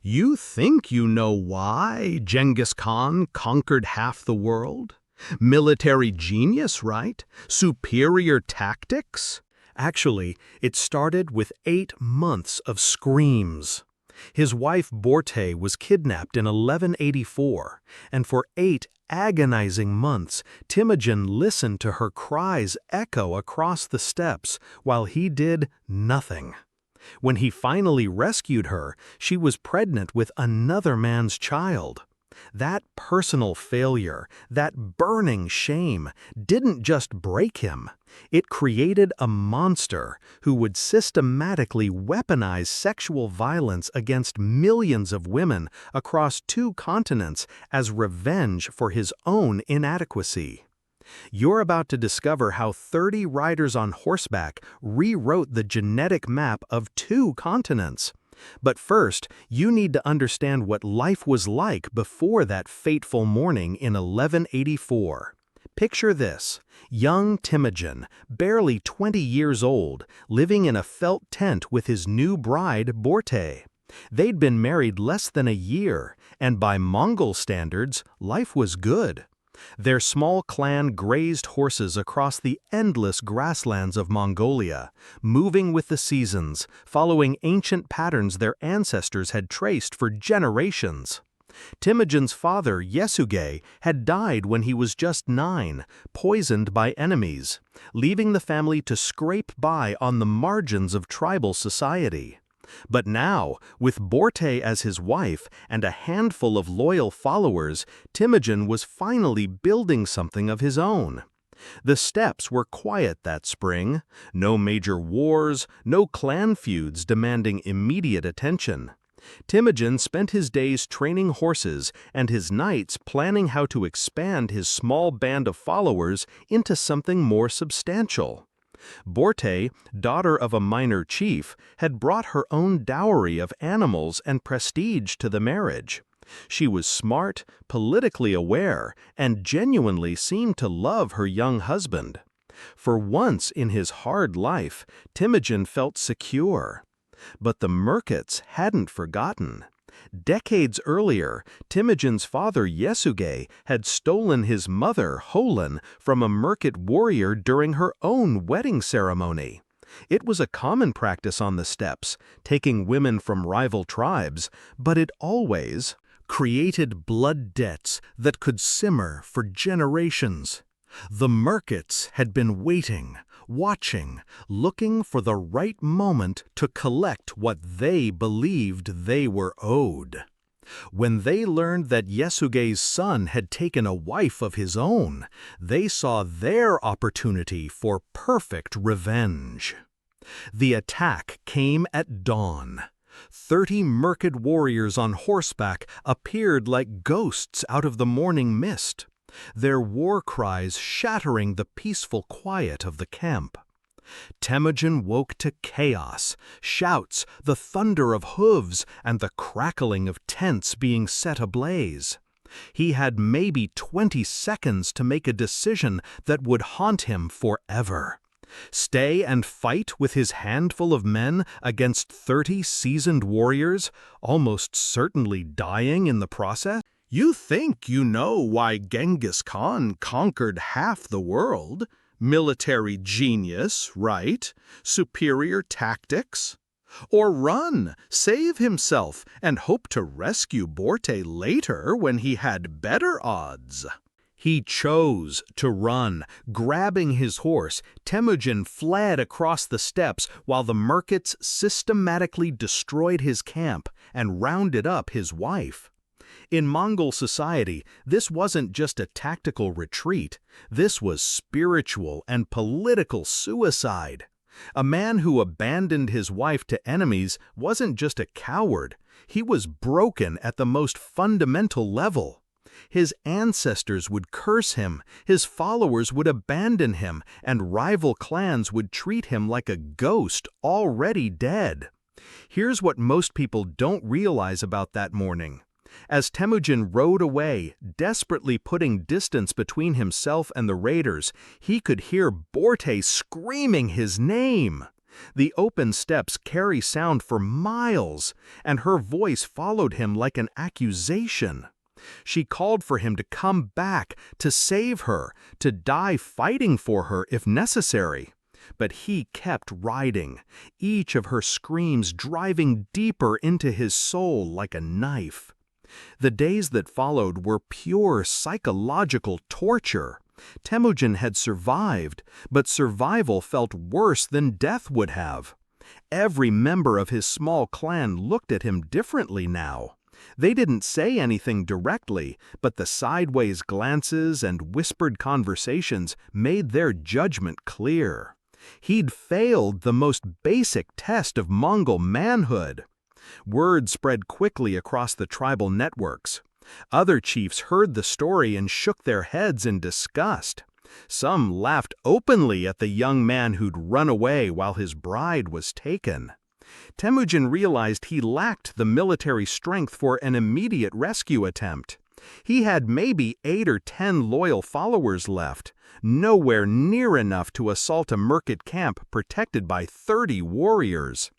You think you know why Genghis Khan conquered half the world? Military genius, right? Superior tactics? Actually, it started with 8 months of screams. His wife Borte was kidnapped in 1184, and for 8 agonizing months, Temujin listened to her cries echo across the steppes while he did nothing. When he finally rescued her, she was pregnant with another man's child. That personal failure, that burning shame, didn't just break him. It created a monster who would systematically weaponize sexual violence against millions of women across 2 continents as revenge for his own inadequacy. You're about to discover how 30 riders on horseback rewrote the genetic map of 2 continents. But first, you need to understand what life was like before that fateful morning in 1184. Picture this: young Temujin, barely 20 years old, living in a felt tent with his new bride, Borte. They'd been married less than a year, and by Mongol standards, life was good. Their small clan grazed horses across the endless grasslands of Mongolia, moving with the seasons, following ancient patterns their ancestors had traced for generations. Temujin's father, Yesugei, had died when he was just 9, poisoned by enemies, leaving the family to scrape by on the margins of tribal society. But now, with Borte as his wife and a handful of loyal followers, Temujin was finally building something of his own. The steppes were quiet that spring. No major wars, no clan feuds demanding immediate attention. Temujin spent his days training horses and his nights planning how to expand his small band of followers into something more substantial. Borte, daughter of a minor chief, had brought her own dowry of animals and prestige to the marriage. She was smart, politically aware, and genuinely seemed to love her young husband. For once in his hard life, Temujin felt secure. But the Merkits hadn't forgotten. Decades earlier, Temujin's father Yesugei had stolen his mother, Holan, from a Merkit warrior during her own wedding ceremony. It was a common practice on the steppes, taking women from rival tribes, but it always created blood debts that could simmer for generations. The Merkits had been waiting, watching, looking for the right moment to collect what they believed they were owed. When they learned that Yesugei's son had taken a wife of his own, they saw their opportunity for perfect revenge. The attack came at dawn. 30 Merkit warriors on horseback appeared like ghosts out of the morning mist, their war cries shattering the peaceful quiet of the camp. Temujin woke to chaos, shouts, the thunder of hooves, and the crackling of tents being set ablaze. He had maybe 20 seconds to make a decision that would haunt him forever. Stay and fight with his handful of men against 30 seasoned warriors, almost certainly dying in the process? You think you know why Genghis Khan conquered half the world? Military genius, right? Superior tactics? Or run, save himself, and hope to rescue Borte later when he had better odds? He chose to run. Grabbing his horse, Temujin fled across the steppes while the Merkits systematically destroyed his camp and rounded up his wife. In Mongol society, this wasn't just a tactical retreat. This was spiritual and political suicide. A man who abandoned his wife to enemies wasn't just a coward. He was broken at the most fundamental level. His ancestors would curse him, his followers would abandon him, and rival clans would treat him like a ghost already dead. Here's what most people don't realize about that morning. As Temujin rode away, desperately putting distance between himself and the raiders, he could hear Borte screaming his name. The open steps carry sound for miles, and her voice followed him like an accusation. She called for him to come back, to save her, to die fighting for her if necessary. But he kept riding, each of her screams driving deeper into his soul like a knife. The days that followed were pure psychological torture. Temujin had survived, but survival felt worse than death would have. Every member of his small clan looked at him differently now. They didn't say anything directly, but the sideways glances and whispered conversations made their judgment clear. He'd failed the most basic test of Mongol manhood. Word spread quickly across the tribal networks. Other chiefs heard the story and shook their heads in disgust. Some laughed openly at the young man who'd run away while his bride was taken. Temujin realized he lacked the military strength for an immediate rescue attempt. He had maybe 8 or 10 loyal followers left, nowhere near enough to assault a Merkit camp protected by 30 warriors.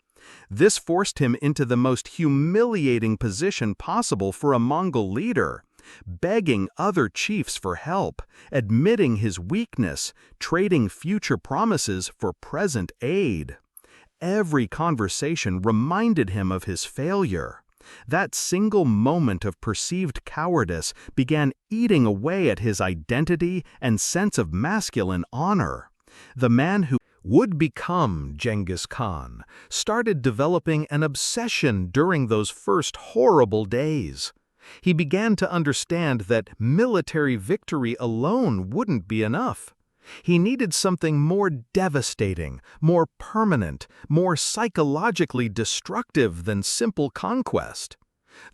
This forced him into the most humiliating position possible for a Mongol leader, begging other chiefs for help, admitting his weakness, trading future promises for present aid. Every conversation reminded him of his failure. That single moment of perceived cowardice began eating away at his identity and sense of masculine honor. The man who would become Genghis Khan started developing an obsession during those first horrible days. He began to understand that military victory alone wouldn't be enough. He needed something more devastating, more permanent, more psychologically destructive than simple conquest.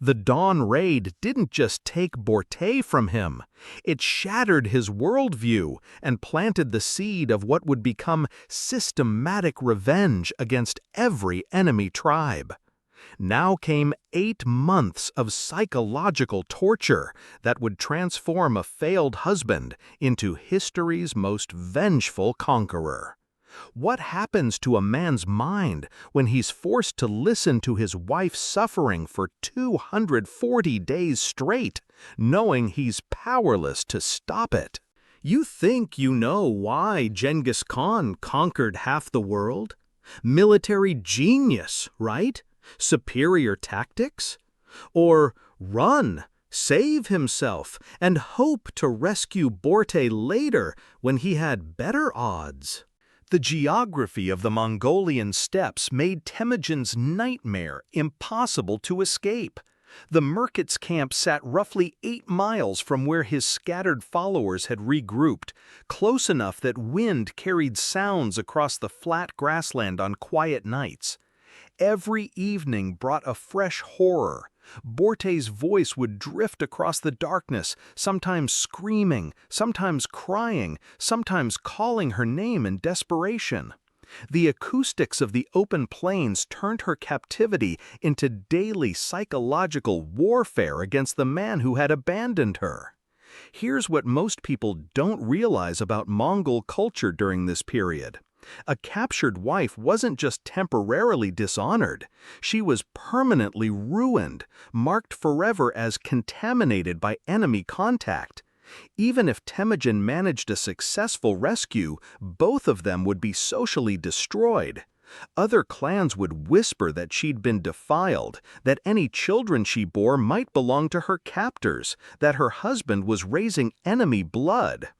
The Dawn Raid didn't just take Borte from him. It shattered his worldview and planted the seed of what would become systematic revenge against every enemy tribe. Now came 8 months of psychological torture that would transform a failed husband into history's most vengeful conqueror. What happens to a man's mind when he's forced to listen to his wife suffering for 240 days straight, knowing he's powerless to stop it? You think you know why Genghis Khan conquered half the world? Military genius, right? Superior tactics? Or run, save himself, and hope to rescue Borte later when he had better odds? The geography of the Mongolian steppes made Temujin's nightmare impossible to escape. The Merkits' camp sat roughly 8 miles from where his scattered followers had regrouped, close enough that wind carried sounds across the flat grassland on quiet nights. Every evening brought a fresh horror. Borte's voice would drift across the darkness, sometimes screaming, sometimes crying, sometimes calling her name in desperation. The acoustics of the open plains turned her captivity into daily psychological warfare against the man who had abandoned her. Here's what most people don't realize about Mongol culture during this period. A captured wife wasn't just temporarily dishonored. She was permanently ruined, marked forever as contaminated by enemy contact. Even if Temujin managed a successful rescue, both of them would be socially destroyed. Other clans would whisper that she'd been defiled, that any children she bore might belong to her captors, that her husband was raising enemy blood.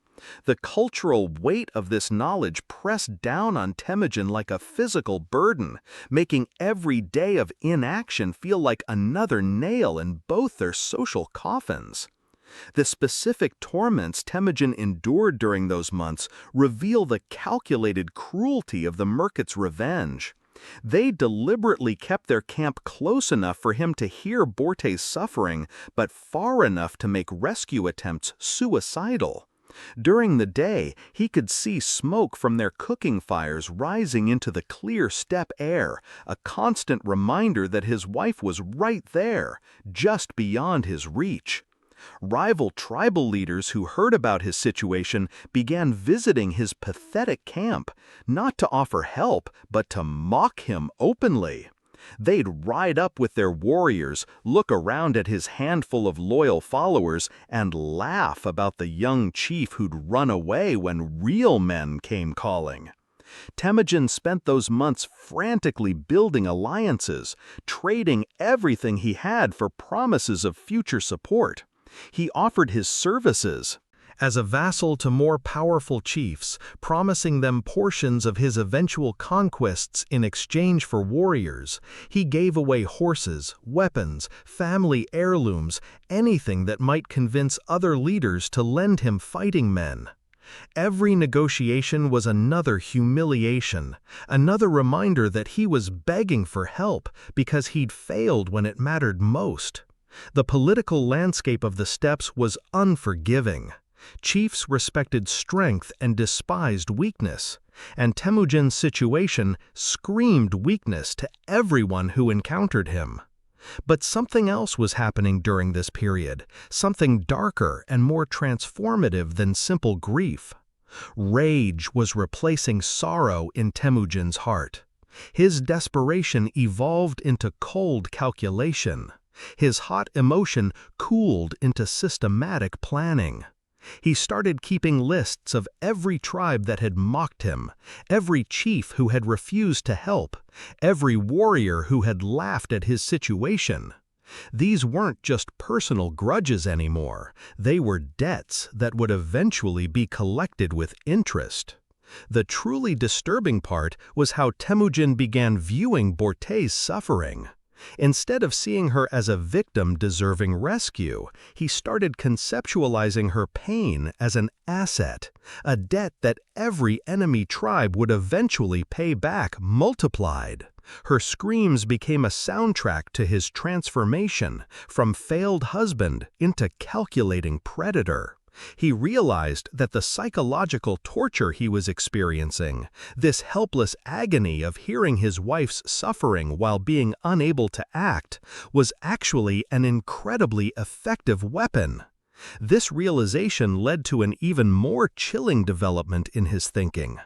The cultural weight of this knowledge pressed down on Temujin like a physical burden, making every day of inaction feel like another nail in both their social coffins. The specific torments Temujin endured during those months reveal the calculated cruelty of the Merkits' revenge. They deliberately kept their camp close enough for him to hear Borte's suffering, but far enough to make rescue attempts suicidal. During the day, he could see smoke from their cooking fires rising into the clear steppe air, a constant reminder that his wife was right there, just beyond his reach. Rival tribal leaders who heard about his situation began visiting his pathetic camp, not to offer help, but to mock him openly. They'd ride up with their warriors, look around at his handful of loyal followers, and laugh about the young chief who'd run away when real men came calling. Temujin spent those months frantically building alliances, trading everything he had for promises of future support. He offered his services as a vassal to more powerful chiefs, promising them portions of his eventual conquests in exchange for warriors. He gave away horses, weapons, family heirlooms, anything that might convince other leaders to lend him fighting men. Every negotiation was another humiliation, another reminder that he was begging for help because he'd failed when it mattered most. The political landscape of the steppes was unforgiving. Chiefs respected strength and despised weakness, and Temujin's situation screamed weakness to everyone who encountered him. But something else was happening during this period, something darker and more transformative than simple grief. Rage was replacing sorrow in Temujin's heart. His desperation evolved into cold calculation. His hot emotion cooled into systematic planning. He started keeping lists of every tribe that had mocked him, every chief who had refused to help, every warrior who had laughed at his situation. These weren't just personal grudges anymore, they were debts that would eventually be collected with interest. The truly disturbing part was how Temujin began viewing Borte's suffering. Instead of seeing her as a victim deserving rescue, he started conceptualizing her pain as an asset, a debt that every enemy tribe would eventually pay back multiplied. Her screams became a soundtrack to his transformation from failed husband into calculating predator. He realized that the psychological torture he was experiencing, this helpless agony of hearing his wife's suffering while being unable to act, was actually an incredibly effective weapon. This realization led to an even more chilling development in his thinking.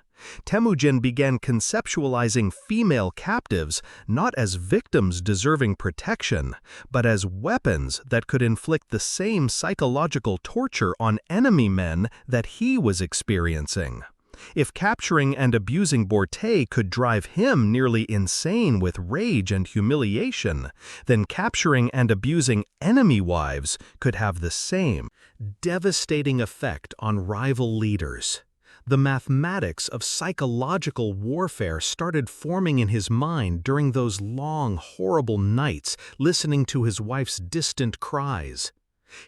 Temujin began conceptualizing female captives not as victims deserving protection, but as weapons that could inflict the same psychological torture on enemy men that he was experiencing. If capturing and abusing Borte could drive him nearly insane with rage and humiliation, then capturing and abusing enemy wives could have the same devastating effect on rival leaders. The mathematics of psychological warfare started forming in his mind during those long, horrible nights, listening to his wife's distant cries.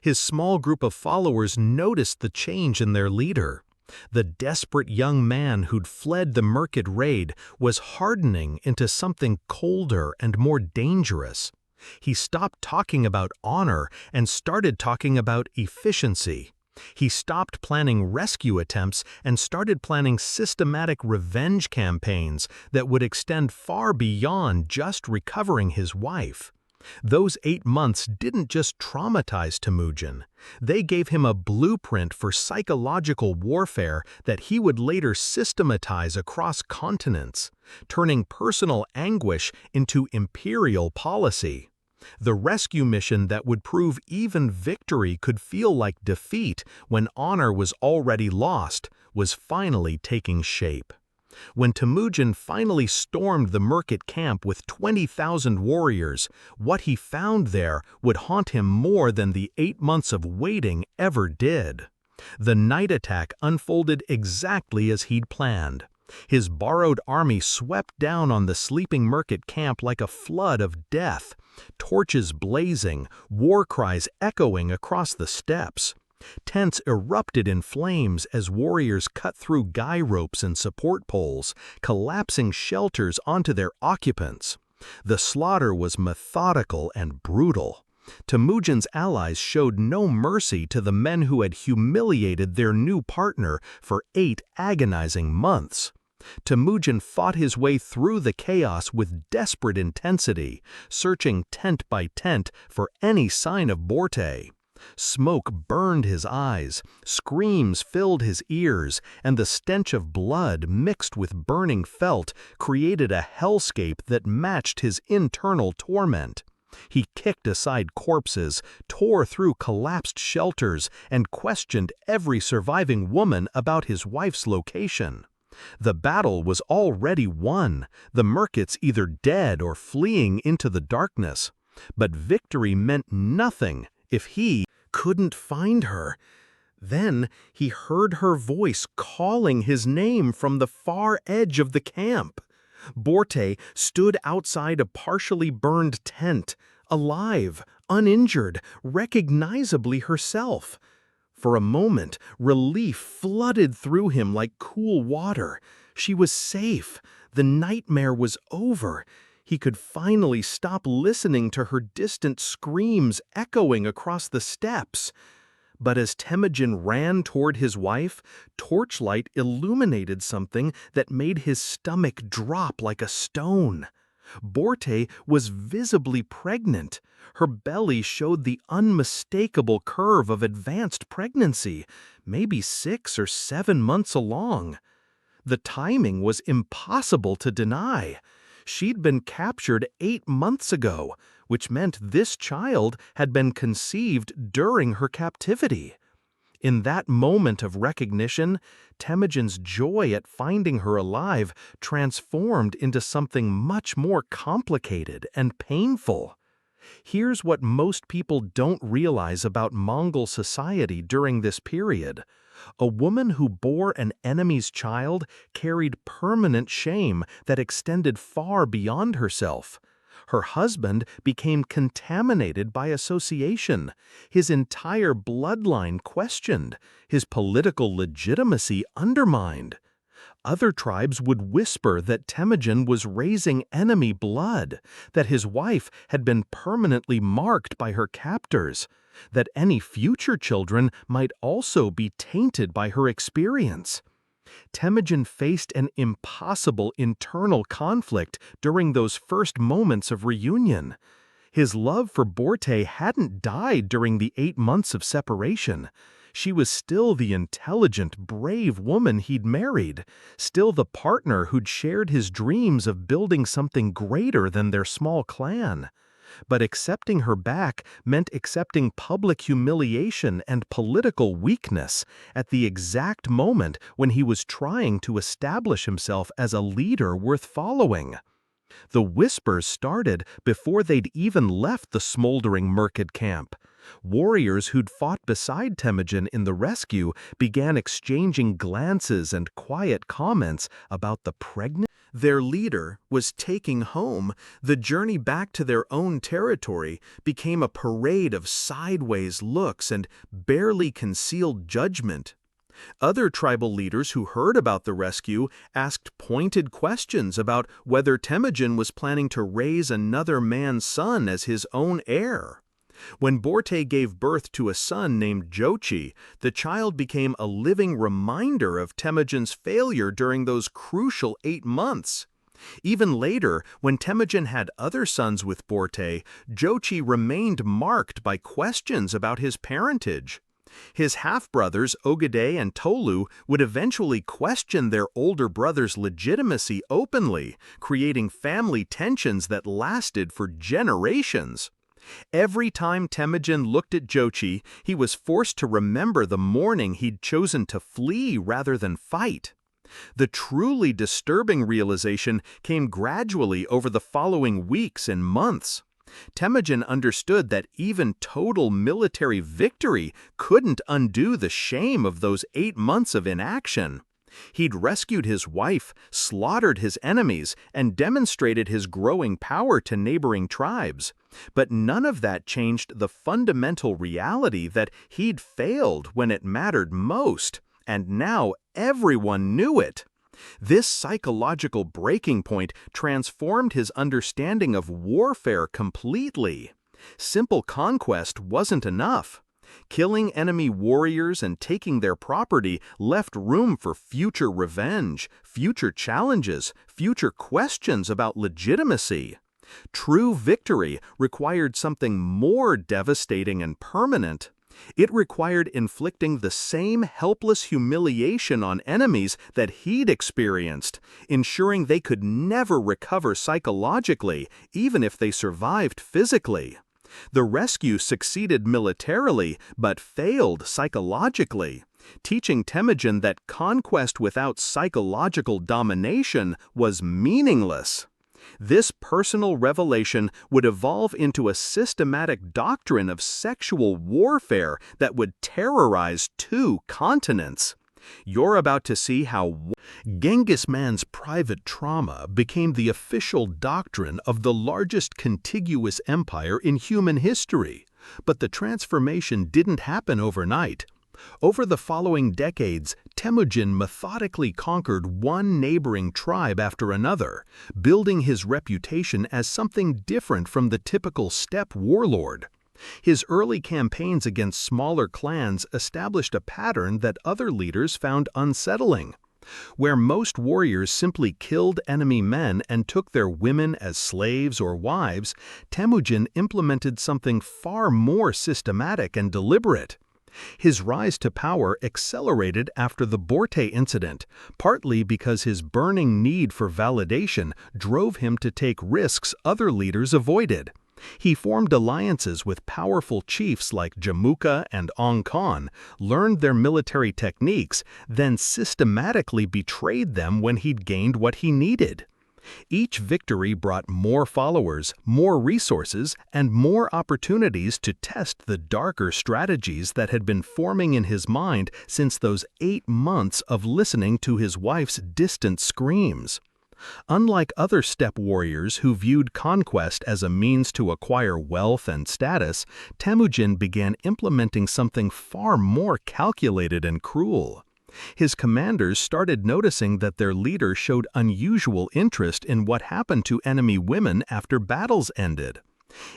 His small group of followers noticed the change in their leader. The desperate young man who'd fled the Merkid raid was hardening into something colder and more dangerous. He stopped talking about honor and started talking about efficiency. He stopped planning rescue attempts and started planning systematic revenge campaigns that would extend far beyond just recovering his wife. Those 8 months didn't just traumatize Temujin. They gave him a blueprint for psychological warfare that he would later systematize across continents, turning personal anguish into imperial policy. The rescue mission that would prove even victory could feel like defeat when honor was already lost was finally taking shape. When Temujin finally stormed the Merkid camp with 20,000 warriors, what he found there would haunt him more than the 8 months of waiting ever did. The night attack unfolded exactly as he'd planned. His borrowed army swept down on the sleeping Merkid camp like a flood of death, torches blazing, war cries echoing across the steppes. Tents erupted in flames as warriors cut through guy ropes and support poles, collapsing shelters onto their occupants. The slaughter was methodical and brutal. Temujin's allies showed no mercy to the men who had humiliated their new partner for 8 agonizing months. Temujin fought his way through the chaos with desperate intensity, searching tent by tent for any sign of Borte. Smoke burned his eyes, screams filled his ears, and the stench of blood mixed with burning felt created a hellscape that matched his internal torment. He kicked aside corpses, tore through collapsed shelters, and questioned every surviving woman about his wife's location. The battle was already won, the Merkits either dead or fleeing into the darkness. But victory meant nothing if he couldn't find her. Then he heard her voice calling his name from the far edge of the camp. Borte stood outside a partially burned tent, alive, uninjured, recognizably herself. For a moment, relief flooded through him like cool water. She was safe. The nightmare was over. He could finally stop listening to her distant screams echoing across the steppes. But as Temujin ran toward his wife, torchlight illuminated something that made his stomach drop like a stone. Borte was visibly pregnant. Her belly showed the unmistakable curve of advanced pregnancy, maybe 6 or 7 months along. The timing was impossible to deny. She'd been captured 8 months ago, which meant this child had been conceived during her captivity. In that moment of recognition, Temujin's joy at finding her alive transformed into something much more complicated and painful. Here's what most people don't realize about Mongol society during this period. A woman who bore an enemy's child carried permanent shame that extended far beyond herself. Her husband became contaminated by association, his entire bloodline questioned, his political legitimacy undermined. Other tribes would whisper that Temujin was raising enemy blood, that his wife had been permanently marked by her captors, that any future children might also be tainted by her experience. Temujin faced an impossible internal conflict during those first moments of reunion. His love for Borte hadn't died during the 8 months of separation. She was still the intelligent, brave woman he'd married, still the partner who'd shared his dreams of building something greater than their small clan. But accepting her back meant accepting public humiliation and political weakness at the exact moment when he was trying to establish himself as a leader worth following. The whispers started before they'd even left the smoldering Merkid camp. Warriors who'd fought beside Temujin in the rescue began exchanging glances and quiet comments about the pregnant their leader was taking home. The journey back to their own territory became a parade of sideways looks and barely concealed judgment. Other tribal leaders who heard about the rescue asked pointed questions about whether Temujin was planning to raise another man's son as his own heir. When Borte gave birth to a son named Jochi, the child became a living reminder of Temujin's failure during those crucial 8 months. Even later, when Temujin had other sons with Borte, Jochi remained marked by questions about his parentage. His half-brothers, Ogede and Tolu, would eventually question their older brother's legitimacy openly, creating family tensions that lasted for generations. Every time Temujin looked at Jochi, he was forced to remember the morning he'd chosen to flee rather than fight. The truly disturbing realization came gradually over the following weeks and months. Temujin understood that even total military victory couldn't undo the shame of those 8 months of inaction. He'd rescued his wife, slaughtered his enemies, and demonstrated his growing power to neighboring tribes. But none of that changed the fundamental reality that he'd failed when it mattered most, and now everyone knew it. This psychological breaking point transformed his understanding of warfare completely. Simple conquest wasn't enough. Killing enemy warriors and taking their property left room for future revenge, future challenges, future questions about legitimacy. True victory required something more devastating and permanent. It required inflicting the same helpless humiliation on enemies that he'd experienced, ensuring they could never recover psychologically, even if they survived physically. The rescue succeeded militarily, but failed psychologically, teaching Temujin that conquest without psychological domination was meaningless. This personal revelation would evolve into a systematic doctrine of sexual warfare that would terrorize 2 continents. You're about to see how Genghis Khan's private trauma became the official doctrine of the largest contiguous empire in human history. But the transformation didn't happen overnight. Over the following decades, Temujin methodically conquered one neighboring tribe after another, building his reputation as something different from the typical steppe warlord. His early campaigns against smaller clans established a pattern that other leaders found unsettling. Where most warriors simply killed enemy men and took their women as slaves or wives, Temujin implemented something far more systematic and deliberate. His rise to power accelerated after the Borte incident, partly because his burning need for validation drove him to take risks other leaders avoided. He formed alliances with powerful chiefs like Jamuka and Khan, learned their military techniques, then systematically betrayed them when he'd gained what he needed. Each victory brought more followers, more resources, and more opportunities to test the darker strategies that had been forming in his mind since those 8 months of listening to his wife's distant screams. Unlike other steppe warriors who viewed conquest as a means to acquire wealth and status, Temujin began implementing something far more calculated and cruel. His commanders started noticing that their leader showed unusual interest in what happened to enemy women after battles ended.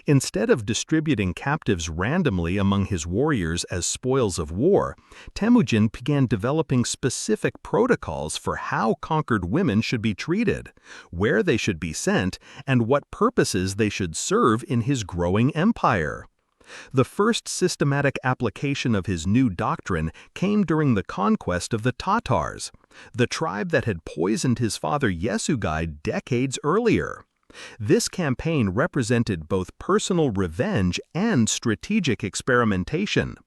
Instead of distributing captives randomly among his warriors as spoils of war, Temujin began developing specific protocols for how conquered women should be treated, where they should be sent, and what purposes they should serve in his growing empire. The first systematic application of his new doctrine came during the conquest of the Tatars, the tribe that had poisoned his father Yasugai decades earlier. This campaign represented both personal revenge and strategic experimentation.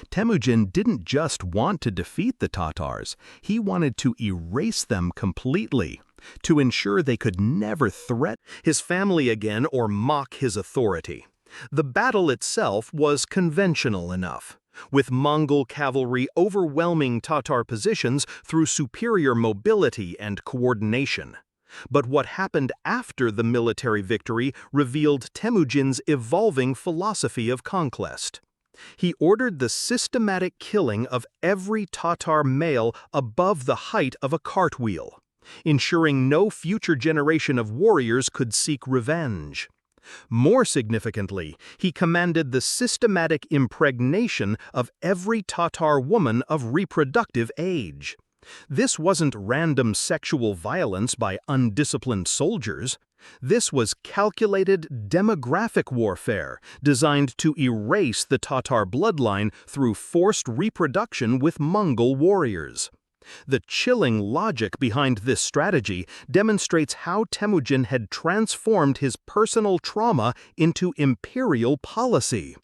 Temujin didn't just want to defeat the Tatars, he wanted to erase them completely, to ensure they could never threaten his family again or mock his authority. The battle itself was conventional enough, with Mongol cavalry overwhelming Tatar positions through superior mobility and coordination. But what happened after the military victory revealed Temujin's evolving philosophy of conquest. He ordered the systematic killing of every Tatar male above the height of a cartwheel, ensuring no future generation of warriors could seek revenge. More significantly, he commanded the systematic impregnation of every Tatar woman of reproductive age. This wasn't random sexual violence by undisciplined soldiers. This was calculated demographic warfare designed to erase the Tatar bloodline through forced reproduction with Mongol warriors. The chilling logic behind this strategy demonstrates how Temujin had transformed his personal trauma into imperial policy.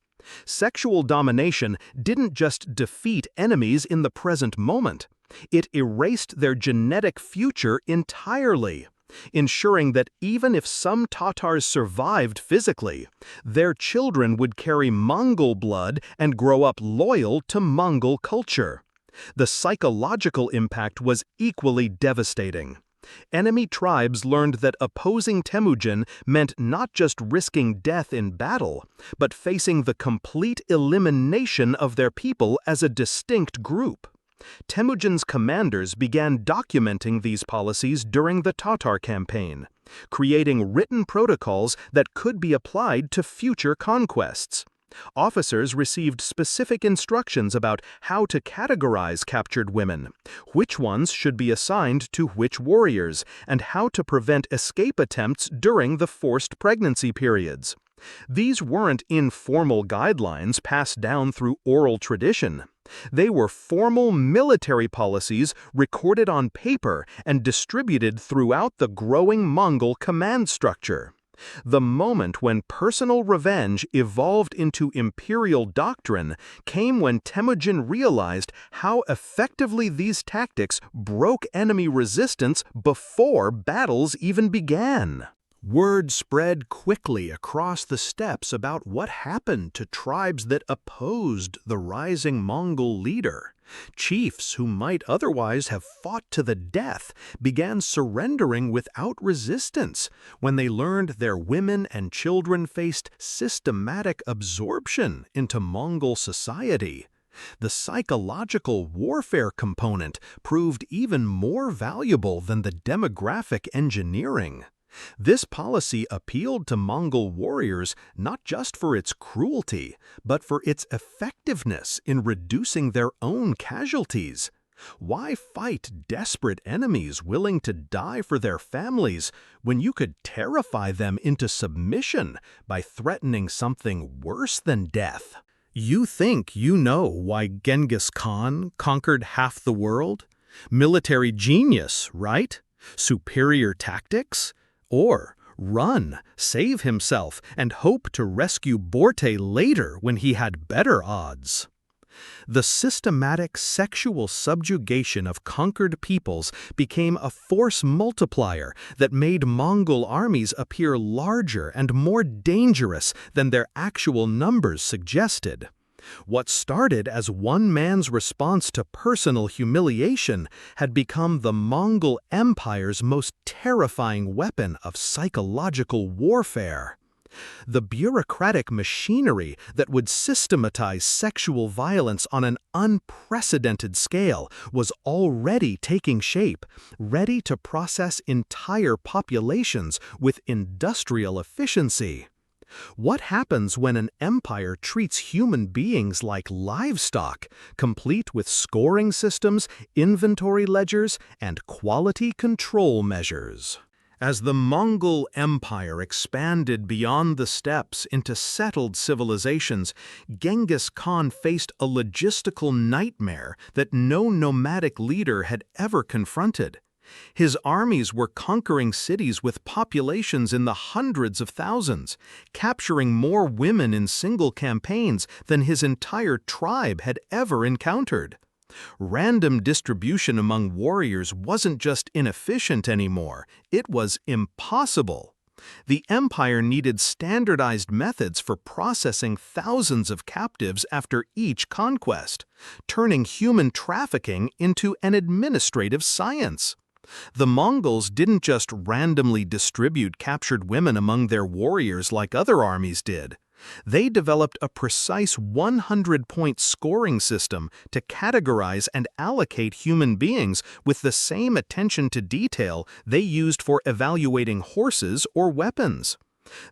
Sexual domination didn't just defeat enemies in the present moment. It erased their genetic future entirely, ensuring that even if some Tatars survived physically, their children would carry Mongol blood and grow up loyal to Mongol culture. The psychological impact was equally devastating. Enemy tribes learned that opposing Temujin meant not just risking death in battle, but facing the complete elimination of their people as a distinct group. Temujin's commanders began documenting these policies during the Tatar campaign, creating written protocols that could be applied to future conquests. Officers received specific instructions about how to categorize captured women, which ones should be assigned to which warriors, and how to prevent escape attempts during the forced pregnancy periods. These weren't informal guidelines passed down through oral tradition. They were formal military policies recorded on paper and distributed throughout the growing Mongol command structure. The moment when personal revenge evolved into imperial doctrine came when Temujin realized how effectively these tactics broke enemy resistance before battles even began. Word spread quickly across the steppes about what happened to tribes that opposed the rising Mongol leader. Chiefs who might otherwise have fought to the death began surrendering without resistance when they learned their women and children faced systematic absorption into Mongol society. The psychological warfare component proved even more valuable than the demographic engineering. This policy appealed to Mongol warriors not just for its cruelty, but for its effectiveness in reducing their own casualties. Why fight desperate enemies willing to die for their families when you could terrify them into submission by threatening something worse than death? You think you know why Genghis Khan conquered half the world? Military genius, right? Superior tactics? Or run, save himself, and hope to rescue Borte later when he had better odds. The systematic sexual subjugation of conquered peoples became a force multiplier that made Mongol armies appear larger and more dangerous than their actual numbers suggested. What started as one man's response to personal humiliation had become the Mongol Empire's most terrifying weapon of psychological warfare. The bureaucratic machinery that would systematize sexual violence on an unprecedented scale was already taking shape, ready to process entire populations with industrial efficiency. What happens when an empire treats human beings like livestock, complete with scoring systems, inventory ledgers, and quality control measures? As the Mongol Empire expanded beyond the steppes into settled civilizations, Genghis Khan faced a logistical nightmare that no nomadic leader had ever confronted. His armies were conquering cities with populations in the hundreds of thousands, capturing more women in single campaigns than his entire tribe had ever encountered. Random distribution among warriors wasn't just inefficient anymore, it was impossible. The empire needed standardized methods for processing thousands of captives after each conquest, turning human trafficking into an administrative science. The Mongols didn't just randomly distribute captured women among their warriors like other armies did. They developed a precise 100-point scoring system to categorize and allocate human beings with the same attention to detail they used for evaluating horses or weapons.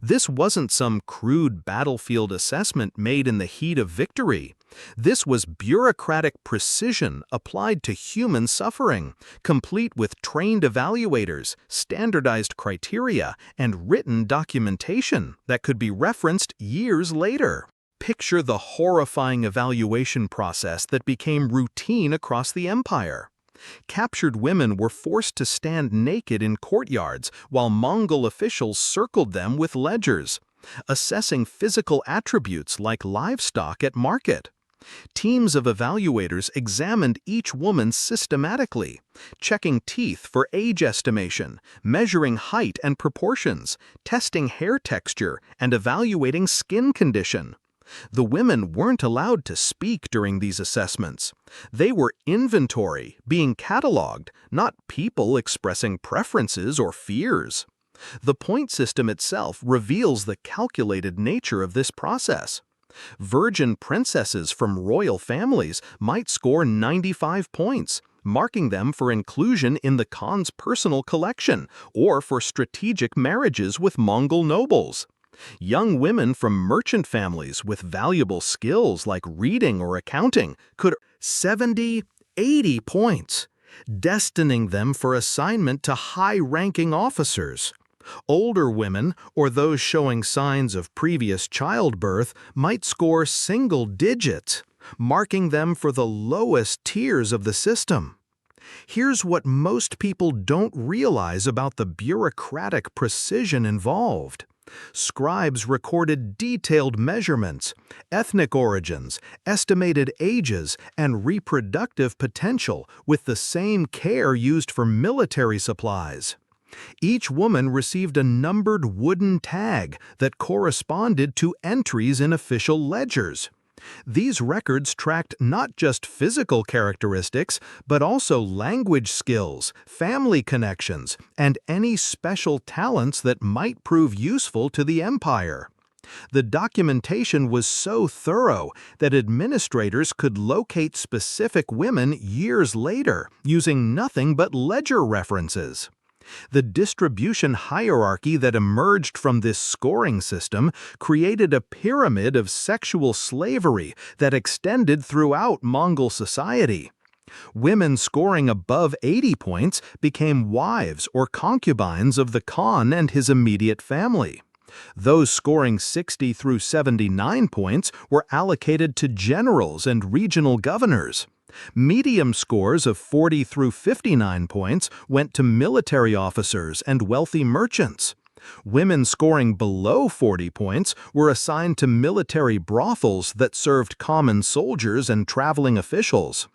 This wasn't some crude battlefield assessment made in the heat of victory. This was bureaucratic precision applied to human suffering, complete with trained evaluators, standardized criteria, and written documentation that could be referenced years later. Picture the horrifying evaluation process that became routine across the empire. Captured women were forced to stand naked in courtyards while Mongol officials circled them with ledgers, assessing physical attributes like livestock at market. Teams of evaluators examined each woman systematically, checking teeth for age estimation, measuring height and proportions, testing hair texture, and evaluating skin condition. The women weren't allowed to speak during these assessments. They were inventory, being cataloged, not people expressing preferences or fears. The point system itself reveals the calculated nature of this process. Virgin princesses from royal families might score 95 points, marking them for inclusion in the Khan's personal collection or for strategic marriages with Mongol nobles. Young women from merchant families with valuable skills like reading or accounting could 70, 80 points, destining them for assignment to high-ranking officers. Older women, or those showing signs of previous childbirth, might score single digits, marking them for the lowest tiers of the system. Here's what most people don't realize about the bureaucratic precision involved. Scribes recorded detailed measurements, ethnic origins, estimated ages, and reproductive potential with the same care used for military supplies. Each woman received a numbered wooden tag that corresponded to entries in official ledgers. These records tracked not just physical characteristics, but also language skills, family connections, and any special talents that might prove useful to the empire. The documentation was so thorough that administrators could locate specific women years later using nothing but ledger references. The distribution hierarchy that emerged from this scoring system created a pyramid of sexual slavery that extended throughout Mongol society. Women scoring above 80 points became wives or concubines of the Khan and his immediate family. Those scoring 60 through 79 points were allocated to generals and regional governors. Medium scores of 40 through 59 points went to military officers and wealthy merchants. Women scoring below 40 points were assigned to military brothels that served common soldiers and traveling officials.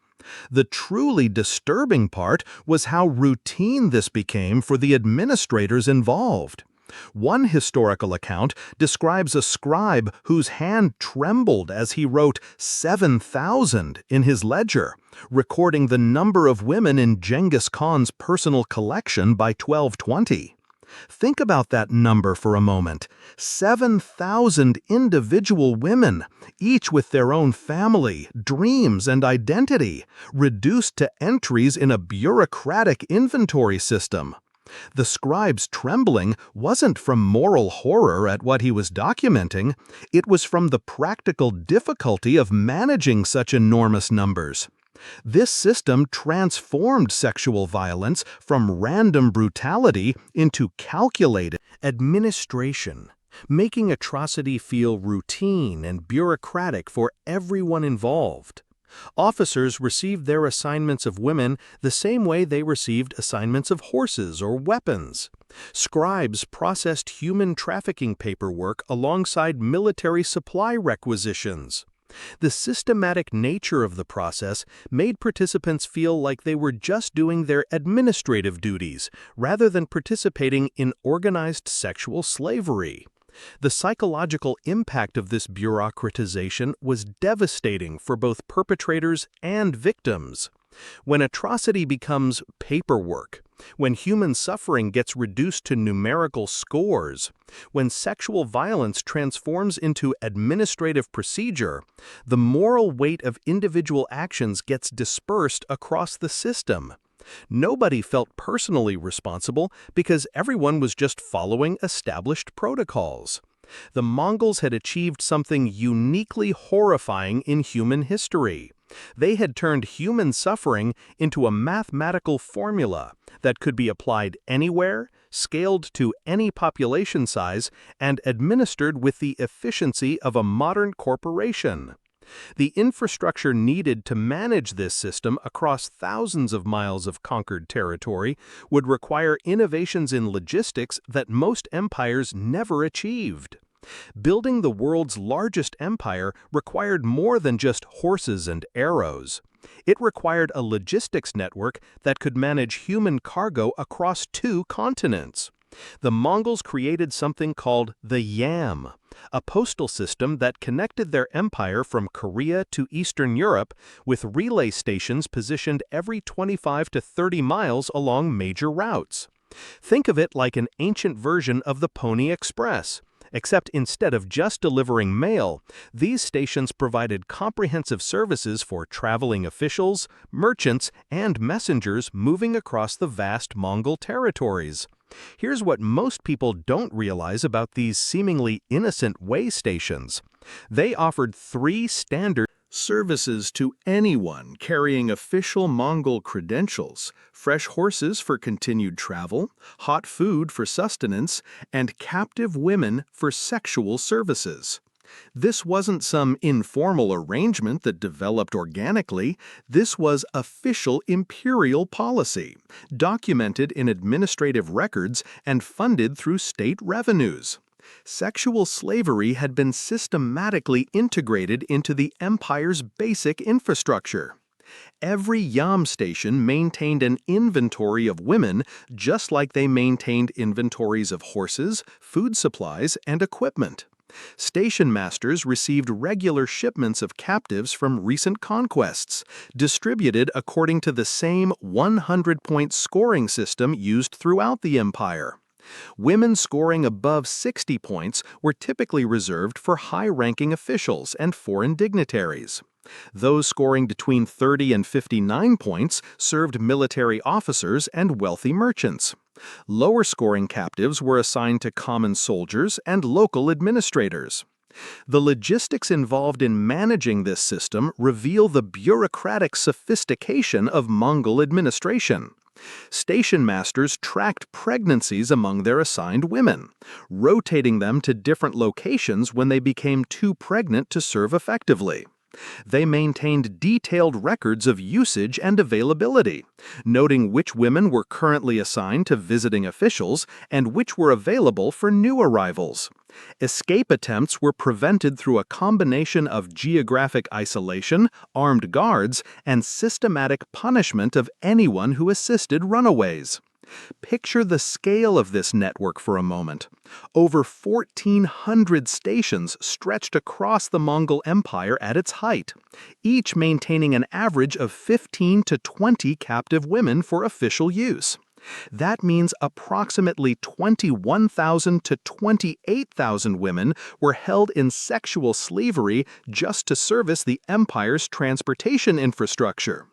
The truly disturbing part was how routine this became for the administrators involved. One historical account describes a scribe whose hand trembled as he wrote 7,000 in his ledger, recording the number of women in Genghis Khan's personal collection by 1220. Think about that number for a moment. 7,000 individual women, each with their own family, dreams, and identity, reduced to entries in a bureaucratic inventory system. The scribe's trembling wasn't from moral horror at what he was documenting, it was from the practical difficulty of managing such enormous numbers. This system transformed sexual violence from random brutality into calculated administration, making atrocity feel routine and bureaucratic for everyone involved. Officers received their assignments of women the same way they received assignments of horses or weapons. Scribes processed human trafficking paperwork alongside military supply requisitions. The systematic nature of the process made participants feel like they were just doing their administrative duties rather than participating in organized sexual slavery. The psychological impact of this bureaucratization was devastating for both perpetrators and victims. When atrocity becomes paperwork, when human suffering gets reduced to numerical scores, when sexual violence transforms into administrative procedure, the moral weight of individual actions gets dispersed across the system. Nobody felt personally responsible because everyone was just following established protocols. The Mongols had achieved something uniquely horrifying in human history. They had turned human suffering into a mathematical formula that could be applied anywhere, scaled to any population size, and administered with the efficiency of a modern corporation. The infrastructure needed to manage this system across thousands of miles of conquered territory would require innovations in logistics that most empires never achieved. Building the world's largest empire required more than just horses and arrows. It required a logistics network that could manage human cargo across 2 continents. The Mongols created something called the Yam, a postal system that connected their empire from Korea to Eastern Europe with relay stations positioned every 25 to 30 miles along major routes. Think of it like an ancient version of the Pony Express, except instead of just delivering mail, these stations provided comprehensive services for traveling officials, merchants, and messengers moving across the vast Mongol territories. Here's what most people don't realize about these seemingly innocent way stations. They offered 3 standard Services to anyone carrying official Mongol credentials, fresh horses for continued travel, hot food for sustenance, and captive women for sexual services. This wasn't some informal arrangement that developed organically. This was official imperial policy, documented in administrative records and funded through state revenues. Sexual slavery had been systematically integrated into the empire's basic infrastructure. Every yam station maintained an inventory of women just like they maintained inventories of horses, food supplies, and equipment. Station masters received regular shipments of captives from recent conquests, distributed according to the same 100-point scoring system used throughout the empire. Women scoring above 60 points were typically reserved for high-ranking officials and foreign dignitaries. Those scoring between 30 and 59 points served military officers and wealthy merchants. Lower-scoring captives were assigned to common soldiers and local administrators. The logistics involved in managing this system reveal the bureaucratic sophistication of Mongol administration. Station masters tracked pregnancies among their assigned women, rotating them to different locations when they became too pregnant to serve effectively. They maintained detailed records of usage and availability, noting which women were currently assigned to visiting officials and which were available for new arrivals. Escape attempts were prevented through a combination of geographic isolation, armed guards, and systematic punishment of anyone who assisted runaways. Picture the scale of this network for a moment. Over 1,400 stations stretched across the Mongol Empire at its height, each maintaining an average of 15 to 20 captive women for official use. That means approximately 21,000 to 28,000 women were held in sexual slavery just to service the empire's transportation infrastructure.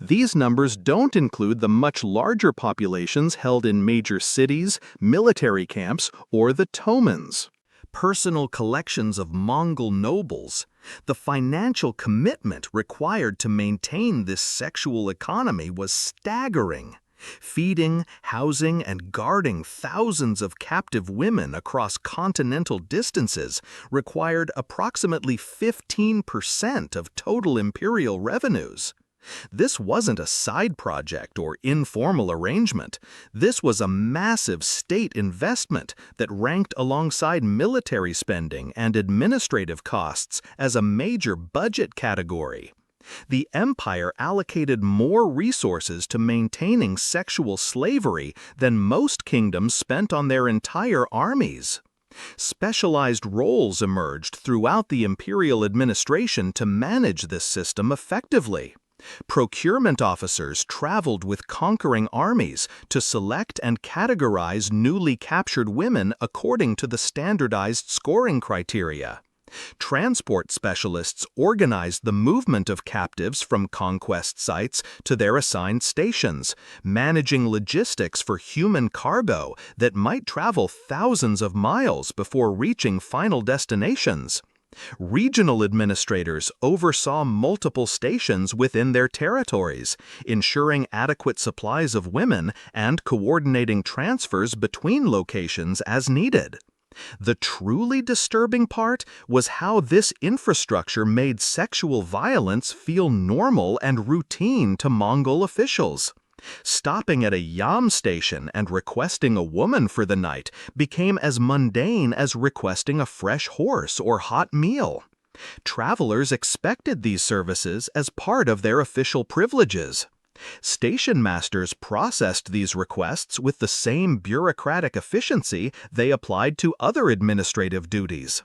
These numbers don't include the much larger populations held in major cities, military camps, or the tomans. Personal collections of Mongol nobles, the financial commitment required to maintain this sexual economy was staggering. Feeding, housing, and guarding thousands of captive women across continental distances required approximately 15% of total imperial revenues. This wasn't a side project or informal arrangement. This was a massive state investment that ranked alongside military spending and administrative costs as a major budget category. The empire allocated more resources to maintaining sexual slavery than most kingdoms spent on their entire armies. Specialized roles emerged throughout the imperial administration to manage this system effectively. Procurement officers traveled with conquering armies to select and categorize newly captured women according to the standardized scoring criteria. Transport specialists organized the movement of captives from conquest sites to their assigned stations, managing logistics for human cargo that might travel thousands of miles before reaching final destinations. Regional administrators oversaw multiple stations within their territories, ensuring adequate supplies of women and coordinating transfers between locations as needed. The truly disturbing part was how this infrastructure made sexual violence feel normal and routine to Mongol officials. Stopping at a yam station and requesting a woman for the night became as mundane as requesting a fresh horse or hot meal. Travelers expected these services as part of their official privileges. Station masters processed these requests with the same bureaucratic efficiency they applied to other administrative duties.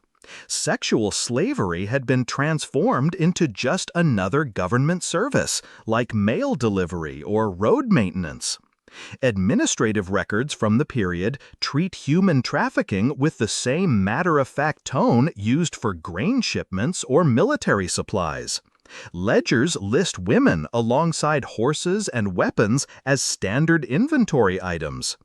Sexual slavery had been transformed into just another government service, like mail delivery or road maintenance. Administrative records from the period treat human trafficking with the same matter-of-fact tone used for grain shipments or military supplies. Ledgers list women alongside horses and weapons as standard inventory items.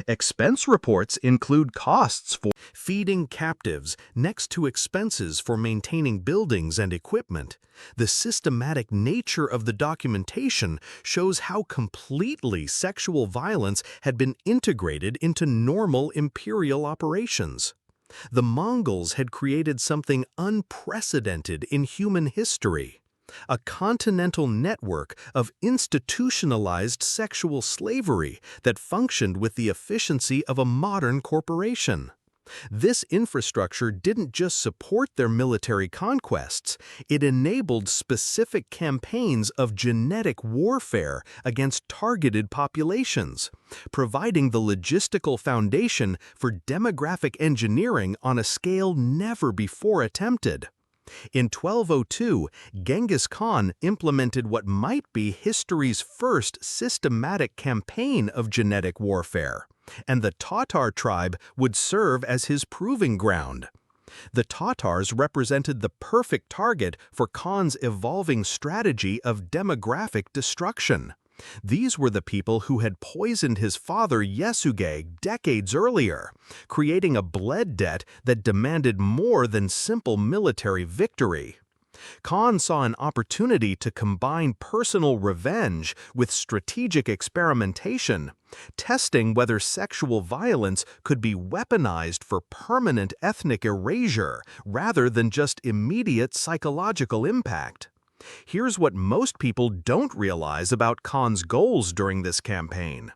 Expense reports include costs for feeding captives next to expenses for maintaining buildings and equipment. The systematic nature of the documentation shows how completely sexual violence had been integrated into normal imperial operations. The Mongols had created something unprecedented in human history. A continental network of institutionalized sexual slavery that functioned with the efficiency of a modern corporation. This infrastructure didn't just support their military conquests, it enabled specific campaigns of genetic warfare against targeted populations, providing the logistical foundation for demographic engineering on a scale never before attempted. In 1202, Genghis Khan implemented what might be history's first systematic campaign of genetic warfare, and the Tatar tribe would serve as his proving ground. The Tatars represented the perfect target for Khan's evolving strategy of demographic destruction. These were the people who had poisoned his father Yesugei decades earlier, creating a blood debt that demanded more than simple military victory. Khan saw an opportunity to combine personal revenge with strategic experimentation, testing whether sexual violence could be weaponized for permanent ethnic erasure rather than just immediate psychological impact. Here's what most people don't realize about Khan's goals during this campaign.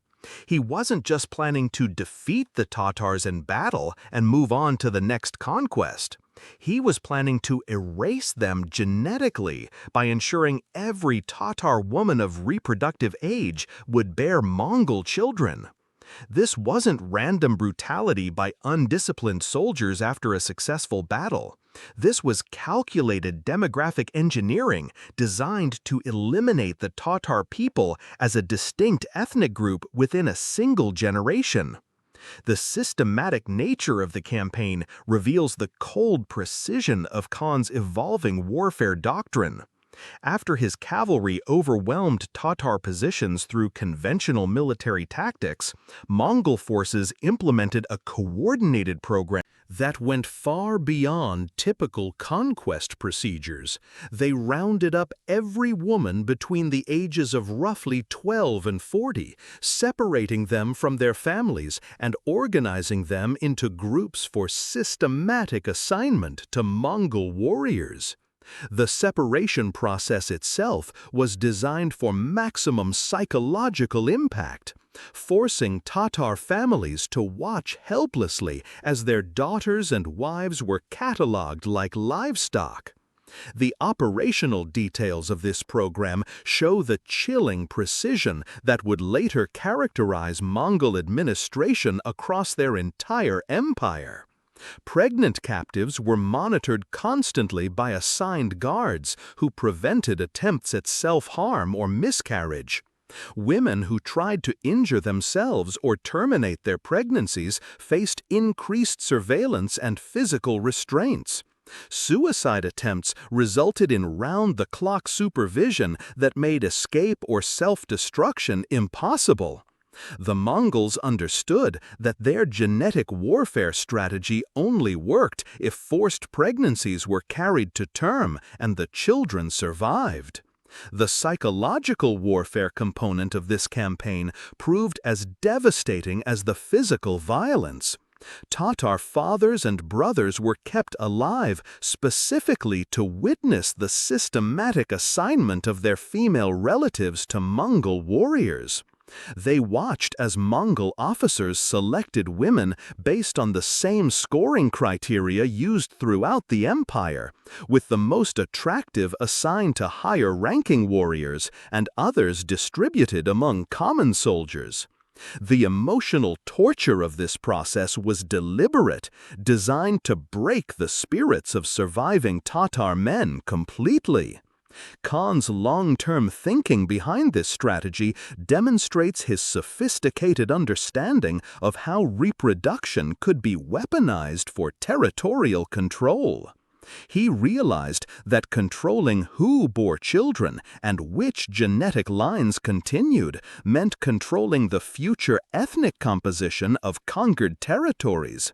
He wasn't just planning to defeat the Tatars in battle and move on to the next conquest. He was planning to erase them genetically by ensuring every Tatar woman of reproductive age would bear Mongol children. This wasn't random brutality by undisciplined soldiers after a successful battle. This was calculated demographic engineering designed to eliminate the Tatar people as a distinct ethnic group within a single generation. The systematic nature of the campaign reveals the cold precision of Khan's evolving warfare doctrine. After his cavalry overwhelmed Tatar positions through conventional military tactics, Mongol forces implemented a coordinated program that went far beyond typical conquest procedures. They rounded up every woman between the ages of roughly 12 and 40, separating them from their families and organizing them into groups for systematic assignment to Mongol warriors. The separation process itself was designed for maximum psychological impact, forcing Tatar families to watch helplessly as their daughters and wives were catalogued like livestock. The operational details of this program show the chilling precision that would later characterize Mongol administration across their entire empire. Pregnant captives were monitored constantly by assigned guards who prevented attempts at self-harm or miscarriage. Women who tried to injure themselves or terminate their pregnancies faced increased surveillance and physical restraints. Suicide attempts resulted in round-the-clock supervision that made escape or self-destruction impossible. The Mongols understood that their genetic warfare strategy only worked if forced pregnancies were carried to term and the children survived. The psychological warfare component of this campaign proved as devastating as the physical violence. Tatar fathers and brothers were kept alive specifically to witness the systematic assignment of their female relatives to Mongol warriors. They watched as Mongol officers selected women based on the same scoring criteria used throughout the empire, with the most attractive assigned to higher-ranking warriors and others distributed among common soldiers. The emotional torture of this process was deliberate, designed to break the spirits of surviving Tatar men completely. Khan's long-term thinking behind this strategy demonstrates his sophisticated understanding of how reproduction could be weaponized for territorial control. He realized that controlling who bore children and which genetic lines continued meant controlling the future ethnic composition of conquered territories.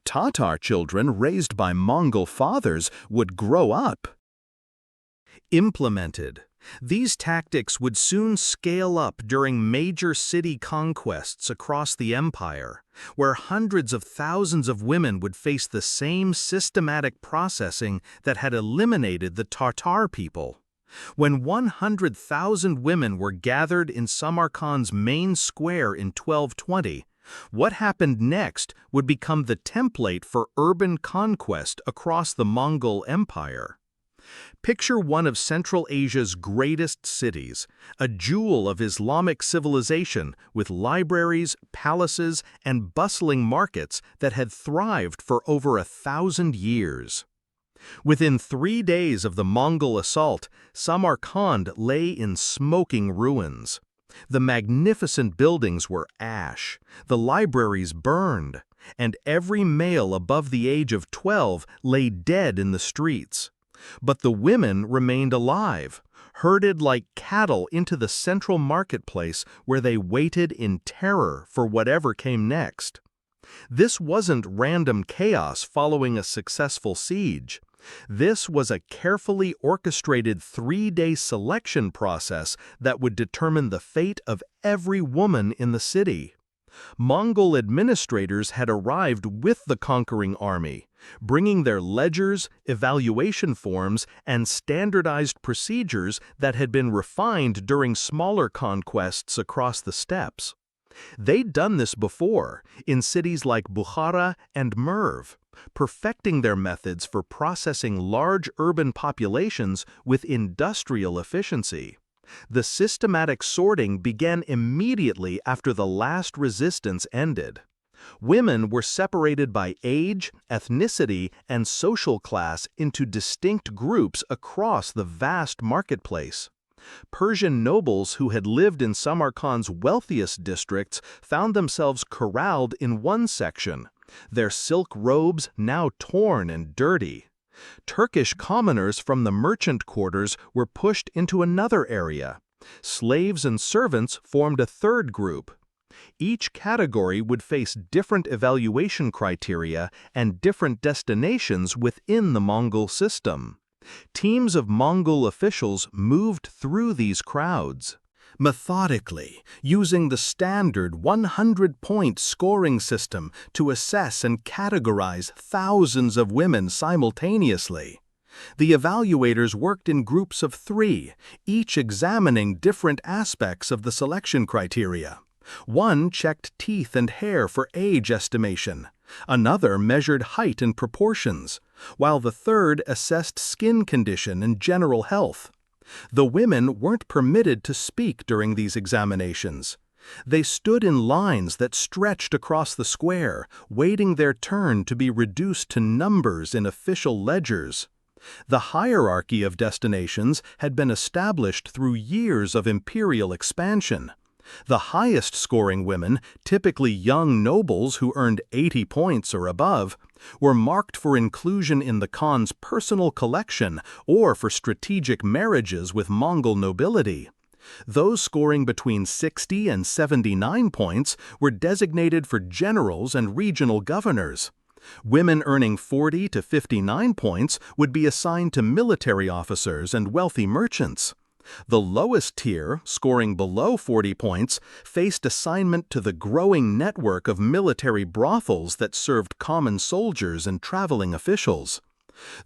Tatar children raised by Mongol fathers would grow up. Implemented. These tactics would soon scale up during major city conquests across the empire, where hundreds of thousands of women would face the same systematic processing that had eliminated the Tatar people. When 100,000 women were gathered in Samarkand's main square in 1220, what happened next would become the template for urban conquest across the Mongol Empire. Picture one of Central Asia's greatest cities, a jewel of Islamic civilization with libraries, palaces, and bustling markets that had thrived for over 1,000 years. Within 3 days of the Mongol assault, Samarkand lay in smoking ruins. The magnificent buildings were ash, the libraries burned, and every male above the age of 12 lay dead in the streets. But the women remained alive, herded like cattle into the central marketplace where they waited in terror for whatever came next. This wasn't random chaos following a successful siege. This was a carefully orchestrated 3-day selection process that would determine the fate of every woman in the city. Mongol administrators had arrived with the conquering army, bringing their ledgers, evaluation forms, and standardized procedures that had been refined during smaller conquests across the steppes. They'd done this before, in cities like Bukhara and Merv, perfecting their methods for processing large urban populations with industrial efficiency. The systematic sorting began immediately after the last resistance ended. Women were separated by age, ethnicity, and social class into distinct groups across the vast marketplace. Persian nobles who had lived in Samarkand's wealthiest districts found themselves corralled in one section, their silk robes now torn and dirty. Turkish commoners from the merchant quarters were pushed into another area. Slaves and servants formed a third group. Each category would face different evaluation criteria and different destinations within the Mongol system. Teams of Mongol officials moved through these crowds, methodically, using the standard 100-point scoring system to assess and categorize thousands of women simultaneously. The evaluators worked in groups of 3, each examining different aspects of the selection criteria. One checked teeth and hair for age estimation. Another measured height and proportions, while the third assessed skin condition and general health. The women weren't permitted to speak during these examinations. They stood in lines that stretched across the square, waiting their turn to be reduced to numbers in official ledgers. The hierarchy of destinations had been established through years of imperial expansion. The highest-scoring women, typically young nobles who earned 80 points or above, were marked for inclusion in the Khan's personal collection or for strategic marriages with Mongol nobility. Those scoring between 60 and 79 points were designated for generals and regional governors. Women earning 40 to 59 points would be assigned to military officers and wealthy merchants. The lowest tier, scoring below 40 points, faced assignment to the growing network of military brothels that served common soldiers and traveling officials.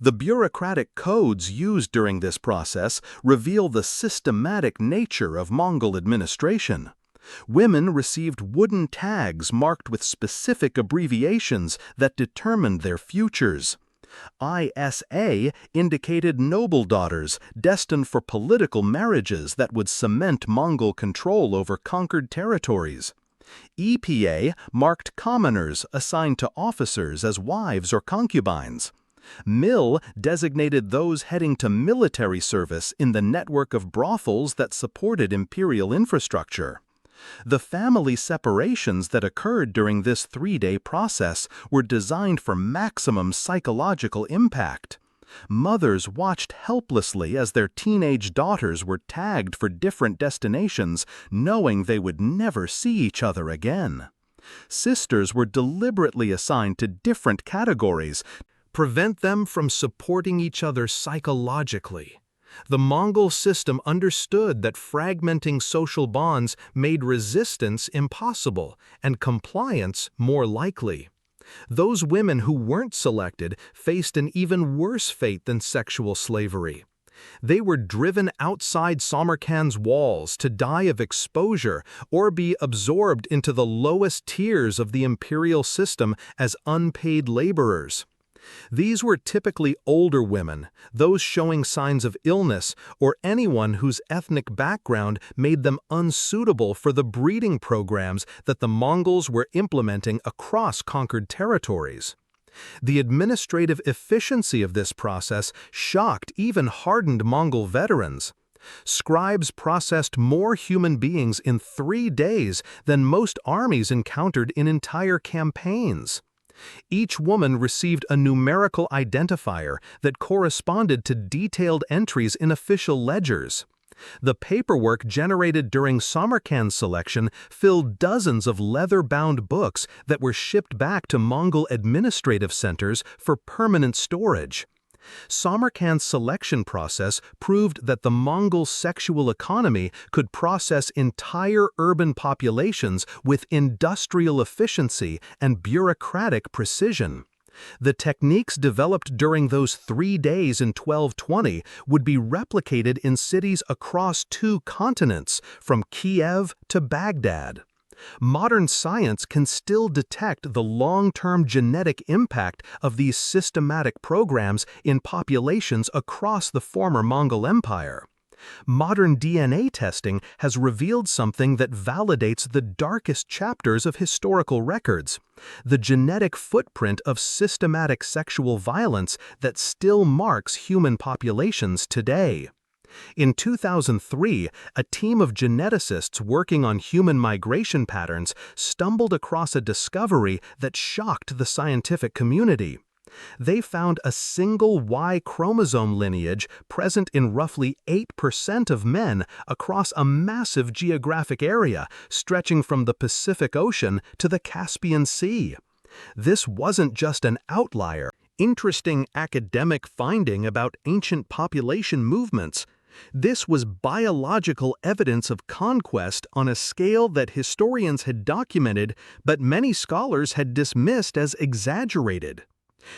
The bureaucratic codes used during this process reveal the systematic nature of Mongol administration. Women received wooden tags marked with specific abbreviations that determined their futures. ISA indicated noble daughters destined for political marriages that would cement Mongol control over conquered territories. EPA marked commoners assigned to officers as wives or concubines. MIL designated those heading to military service in the network of brothels that supported imperial infrastructure. The family separations that occurred during this 3-day process were designed for maximum psychological impact. Mothers watched helplessly as their teenage daughters were tagged for different destinations, knowing they would never see each other again. Sisters were deliberately assigned to different categories, prevent them from supporting each other psychologically. The Mongol system understood that fragmenting social bonds made resistance impossible and compliance more likely. Those women who weren't selected faced an even worse fate than sexual slavery. They were driven outside Samarkand's walls to die of exposure or be absorbed into the lowest tiers of the imperial system as unpaid laborers. These were typically older women, those showing signs of illness, or anyone whose ethnic background made them unsuitable for the breeding programs that the Mongols were implementing across conquered territories. The administrative efficiency of this process shocked even hardened Mongol veterans. Scribes processed more human beings in 3 days than most armies encountered in entire campaigns. Each woman received a numerical identifier that corresponded to detailed entries in official ledgers. The paperwork generated during Samarkand's selection filled dozens of leather-bound books that were shipped back to Mongol administrative centers for permanent storage. Samarkand's selection process proved that the Mongol sexual economy could process entire urban populations with industrial efficiency and bureaucratic precision. The techniques developed during those 3 days in 1220 would be replicated in cities across 2 continents, from Kiev to Baghdad. Modern science can still detect the long-term genetic impact of these systematic programs in populations across the former Mongol Empire. Modern DNA testing has revealed something that validates the darkest chapters of historical records: the genetic footprint of systematic sexual violence that still marks human populations today. In 2003, a team of geneticists working on human migration patterns stumbled across a discovery that shocked the scientific community. They found a single Y chromosome lineage present in roughly 8% of men across a massive geographic area stretching from the Pacific Ocean to the Caspian Sea. This wasn't just an outlier. Interesting academic finding about ancient population movements. This was biological evidence of conquest on a scale that historians had documented, but many scholars had dismissed as exaggerated.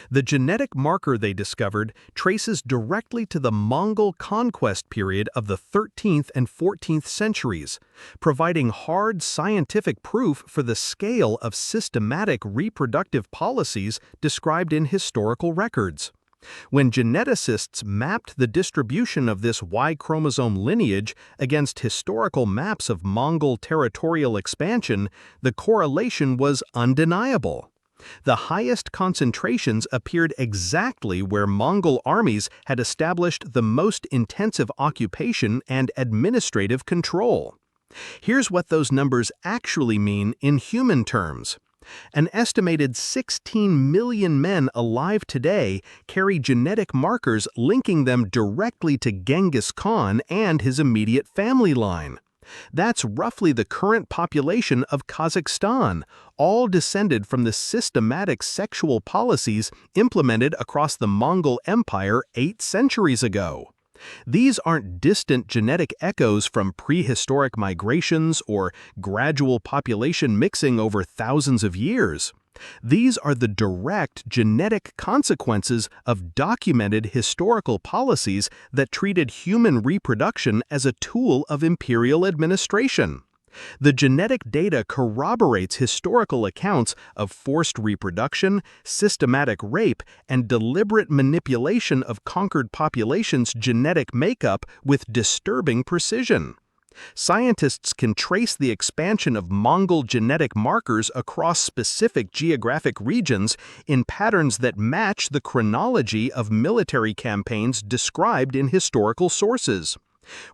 The genetic marker they discovered traces directly to the Mongol conquest period of the 13th and 14th centuries, providing hard scientific proof for the scale of systematic reproductive policies described in historical records. When geneticists mapped the distribution of this Y chromosome lineage against historical maps of Mongol territorial expansion, the correlation was undeniable. The highest concentrations appeared exactly where Mongol armies had established the most intensive occupation and administrative control. Here's what those numbers actually mean in human terms. An estimated 16 million men alive today carry genetic markers linking them directly to Genghis Khan and his immediate family line. That's roughly the current population of Kazakhstan, all descended from the systematic sexual policies implemented across the Mongol Empire 8 centuries ago. These aren't distant genetic echoes from prehistoric migrations or gradual population mixing over thousands of years. These are the direct genetic consequences of documented historical policies that treated human reproduction as a tool of imperial administration. The genetic data corroborates historical accounts of forced reproduction, systematic rape, and deliberate manipulation of conquered populations' genetic makeup with disturbing precision. Scientists can trace the expansion of Mongol genetic markers across specific geographic regions in patterns that match the chronology of military campaigns described in historical sources.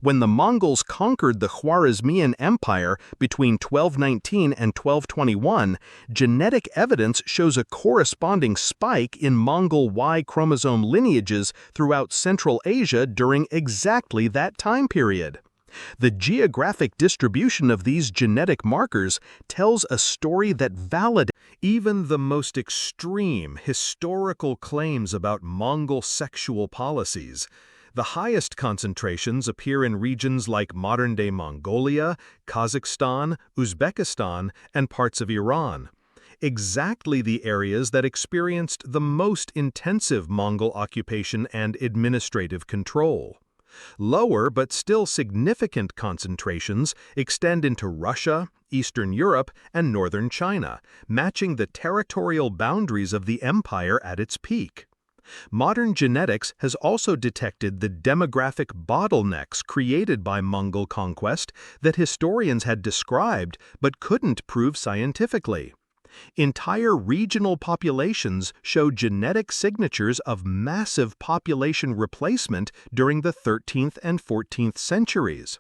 When the Mongols conquered the Khwarezmian Empire between 1219 and 1221, genetic evidence shows a corresponding spike in Mongol Y chromosome lineages throughout Central Asia during exactly that time period. The geographic distribution of these genetic markers tells a story that validates even the most extreme historical claims about Mongol sexual policies. The highest concentrations appear in regions like modern-day Mongolia, Kazakhstan, Uzbekistan, and parts of Iran. Exactly the areas that experienced the most intensive Mongol occupation and administrative control. Lower but still significant concentrations extend into Russia, Eastern Europe, and northern China, matching the territorial boundaries of the empire at its peak. Modern genetics has also detected the demographic bottlenecks created by Mongol conquest that historians had described but couldn't prove scientifically. Entire regional populations show genetic signatures of massive population replacement during the 13th and 14th centuries.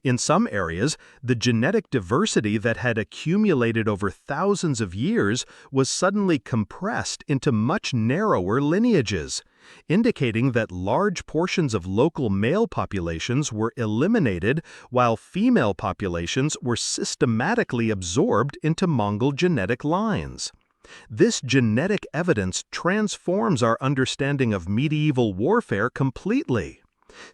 In some areas, the genetic diversity that had accumulated over thousands of years was suddenly compressed into much narrower lineages, indicating that large portions of local male populations were eliminated while female populations were systematically absorbed into Mongol genetic lines. This genetic evidence transforms our understanding of medieval warfare completely.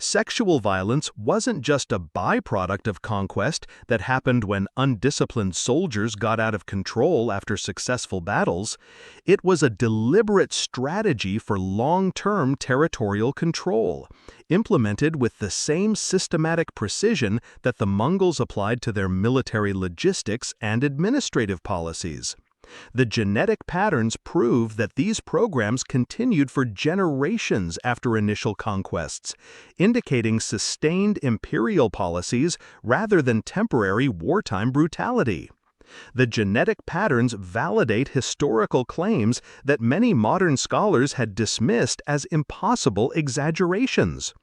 Sexual violence wasn't just a byproduct of conquest that happened when undisciplined soldiers got out of control after successful battles. It was a deliberate strategy for long-term territorial control, implemented with the same systematic precision that the Mongols applied to their military logistics and administrative policies. The genetic patterns prove that these programs continued for generations after initial conquests, indicating sustained imperial policies rather than temporary wartime brutality. The genetic patterns validate historical claims that many modern scholars had dismissed as impossible exaggerations.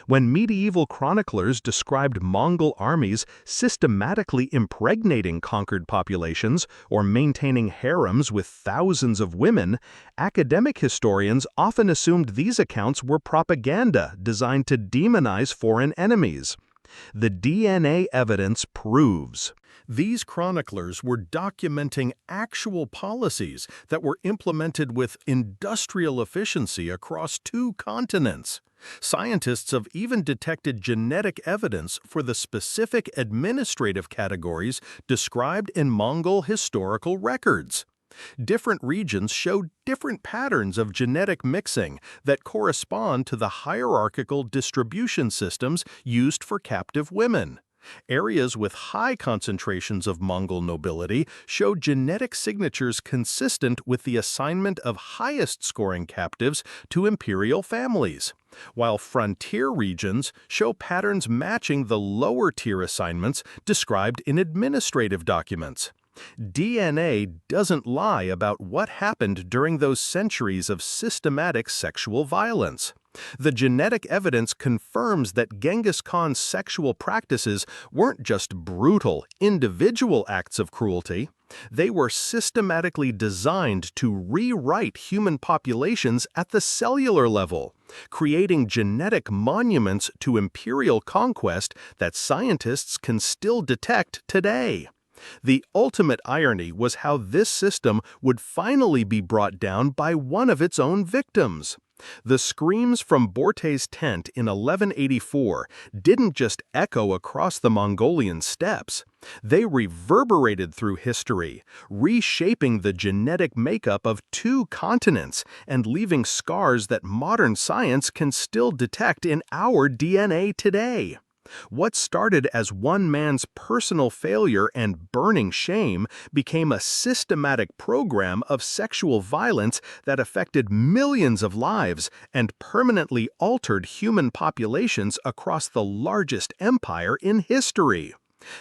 When medieval chroniclers described Mongol armies systematically impregnating conquered populations or maintaining harems with thousands of women, academic historians often assumed these accounts were propaganda designed to demonize foreign enemies. The DNA evidence proves these chroniclers were documenting actual policies that were implemented with industrial efficiency across 2 continents. Scientists have even detected genetic evidence for the specific administrative categories described in Mongol historical records. Different regions show different patterns of genetic mixing that correspond to the hierarchical distribution systems used for captive women. Areas with high concentrations of Mongol nobility show genetic signatures consistent with the assignment of highest-scoring captives to imperial families, while frontier regions show patterns matching the lower-tier assignments described in administrative documents. DNA doesn't lie about what happened during those centuries of systematic sexual violence. The genetic evidence confirms that Genghis Khan's sexual practices weren't just brutal, individual acts of cruelty. They were systematically designed to rewrite human populations at the cellular level, creating genetic monuments to imperial conquest that scientists can still detect today. The ultimate irony was how this system would finally be brought down by one of its own victims. The screams from Borte's tent in 1184 didn't just echo across the Mongolian steppes. They reverberated through history, reshaping the genetic makeup of 2 continents and leaving scars that modern science can still detect in our DNA today. What started as one man's personal failure and burning shame became a systematic program of sexual violence that affected millions of lives and permanently altered human populations across the largest empire in history.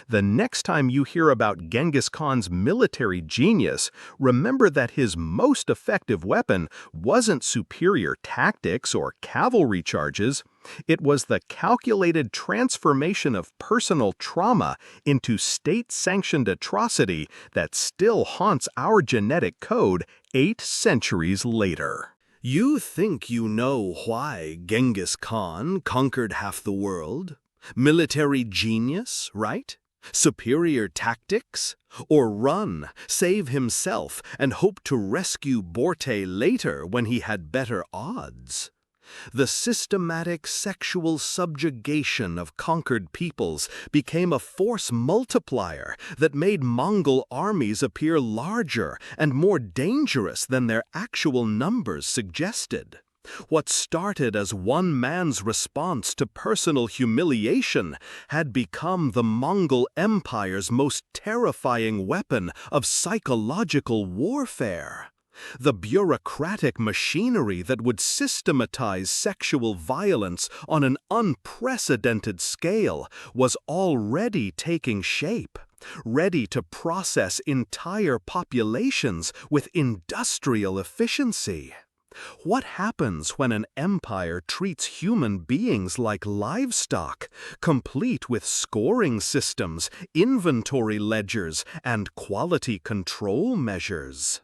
The next time you hear about Genghis Khan's military genius, remember that his most effective weapon wasn't superior tactics or cavalry charges. It was the calculated transformation of personal trauma into state-sanctioned atrocity that still haunts our genetic code 8 centuries later. You think you know why Genghis Khan conquered half the world? Military genius, right? Superior tactics? Or run, save himself, and hope to rescue Borte later when he had better odds? The systematic sexual subjugation of conquered peoples became a force multiplier that made Mongol armies appear larger and more dangerous than their actual numbers suggested. What started as one man's response to personal humiliation had become the Mongol Empire's most terrifying weapon of psychological warfare. The bureaucratic machinery that would systematize sexual violence on an unprecedented scale was already taking shape, ready to process entire populations with industrial efficiency. What happens when an empire treats human beings like livestock, complete with scoring systems, inventory ledgers, and quality control measures?